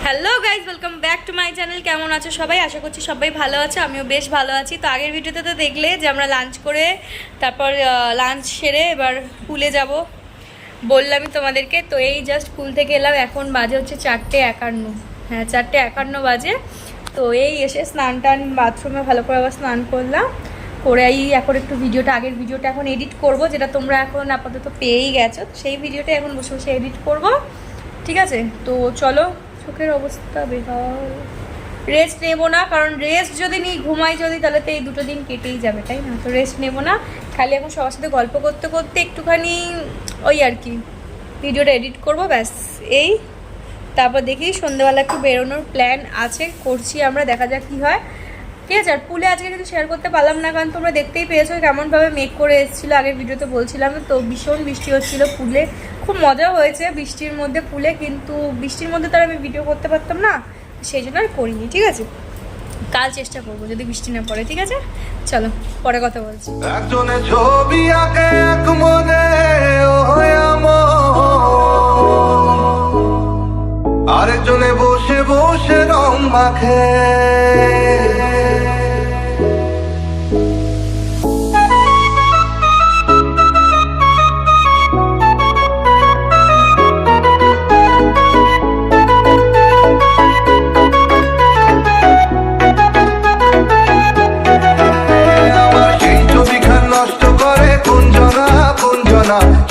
Hello guys, welcome back to my channel. কেমন আছো সবাই? আশা করছি সবাই ভালো আছে, আমিও বেশ ভালো আছি। তো আগের ভিডিওতে তো দেখলে যে আমরা লাঞ্চ করে তারপর লাঞ্চ সেরে এবার পুলে যাব বললামই তোমাদেরকে। তো এই জাস্ট পুল থেকে এলাম, এখন বাজে হচ্ছে 4:51। হ্যাঁ, 4:51 বাজে। তো এই এসে স্নান টান বাথরুমে ভালো করে আবার স্নান করলাম, করে এখন একটু আগের ভিডিওটা এখন এডিট করব, যেটা তোমরা এখন আপাতত পেয়েই গেছো। সেই ভিডিওটা এখন বসে বসে এডিট করব, ঠিক আছে? তো চলো, চোখের অবস্থা বেহাল। রেস্ট নেবো না, কারণ রেস্ট যদি নিই, ঘুমাই যদি, তাহলে তো এই দুটো দিন কেটেই যাবে, তাই না? তো রেস্ট নেবো না, খালি এখন সবার সাথে গল্প করতে করতে একটুখানি ওই আর কি ভিডিওটা এডিট করবো, ব্যাস এই। তারপর দেখি সন্ধ্যেবেলা একটু বেরোনোর প্ল্যান আছে, করছি আমরা, দেখা যাক কী হয়, ঠিক আছে? আর পুলে আজকে কিন্তু শেয়ার করতে পারলাম না, কারণ তোমরা দেখতেই পেয়েছো কেমনভাবে মেঘ করে এসেছিলো, আগের ভিডিওতে বলছিলাম। তো ভীষণ বৃষ্টি হচ্ছিলো পুলে, খুব মজা হয়েছে বৃষ্টির মধ্যে পুলে, কিন্তু বৃষ্টির মধ্যে তো আমি ভিডিও করতে পারতাম না, সেই জন্য আর করিনি, ঠিক আছে? কাল চেষ্টা করবো যদি বৃষ্টি না পড়ে, ঠিক আছে? চলো পরে কথা বলছি। একজনে ছবি আঁকে এক মনে, আরেকজনে বসে বসে রং মাখে।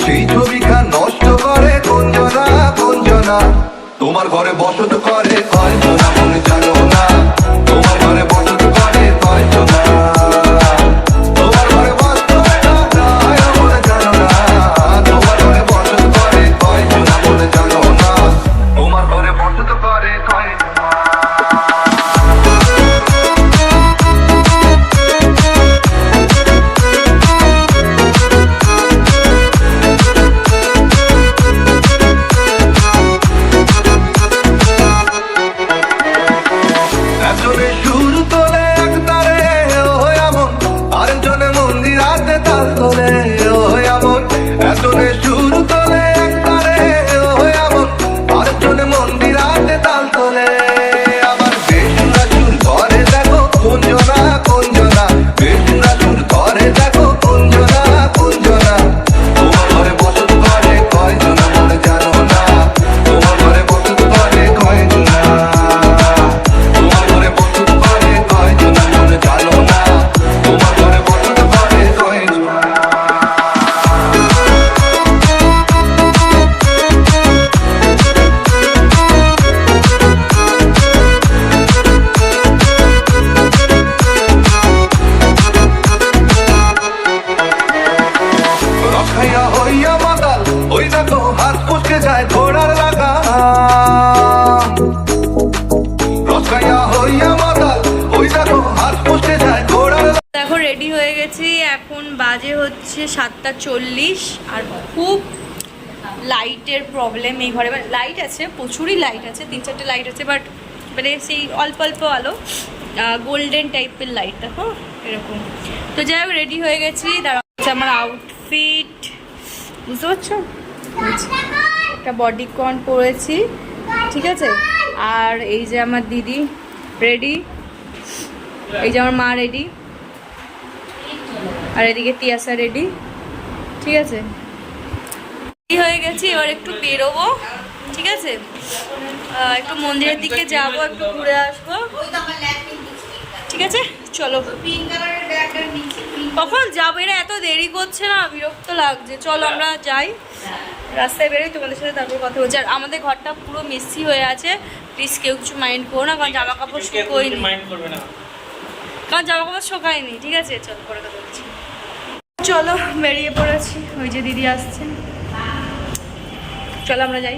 সেই ছবিখান নষ্ট করে কোনজনা কোনজনা, তোমার ঘরে বসত করে কয়জনা মনে জানো না, তোমার ঘরে বসত করে কয়জনা, তোমার ঘরে বসত মনে জানো না, তোমার ঘরে বসত করে কয়জনা মনে জানো না, তোমার ঘরে বসত করে কয়জনা। দেখো রেডি হয়ে গেছি, এখন বাজে হচ্ছে 7:40। আর খুব লাইটের প্রবলেম এই ঘরে, মানে লাইট আছে, প্রচুরই লাইট আছে, 3-4টে লাইট আছে, বাট মানে সেই অল্প অল্প আলো, গোল্ডেন টাইপের লাইট, দেখো এরকম। তো যাই হোক, রেডি হয়ে গেছি, দাঁড়াচ্ছে আমার আউটফিট, বুঝতে পারছো? একটা বডিকন পরেছি, ঠিক আছে? আর এই যে আমার দিদি রেডি, এই যে আমার মা রেডি, আর এদিকে তিয়াসা রেডি, ঠিক আছে? রেডি হয়ে গেছি, এবার একটু বেরোবো, ঠিক আছে? একটু মন্দিরের দিকে যাবো, একটু ঘুরে আসবো, ঠিক আছে? চলো, কখন যাবো? এরা এত দেরি করছে না, বিরক্ত লাগছে। চলো আমরা যাই, রাস্তায় বেরোই, তোমাদের সাথে তারপর কথা বলছি। আর আমাদের ঘরটা পুরো মেসি হয়ে আছে, প্লিজ কেউ কিছু মাইন্ড করো না, কারণ জামা কাপড় শুকোয়নি, কারণ জামা কাপড় শোকায়নি, ঠিক আছে? চলো পরে কথা বলছি। চলো বেরিয়ে পড়েছি, ওই যে দিদি আসছে, চলো আমরা যাই।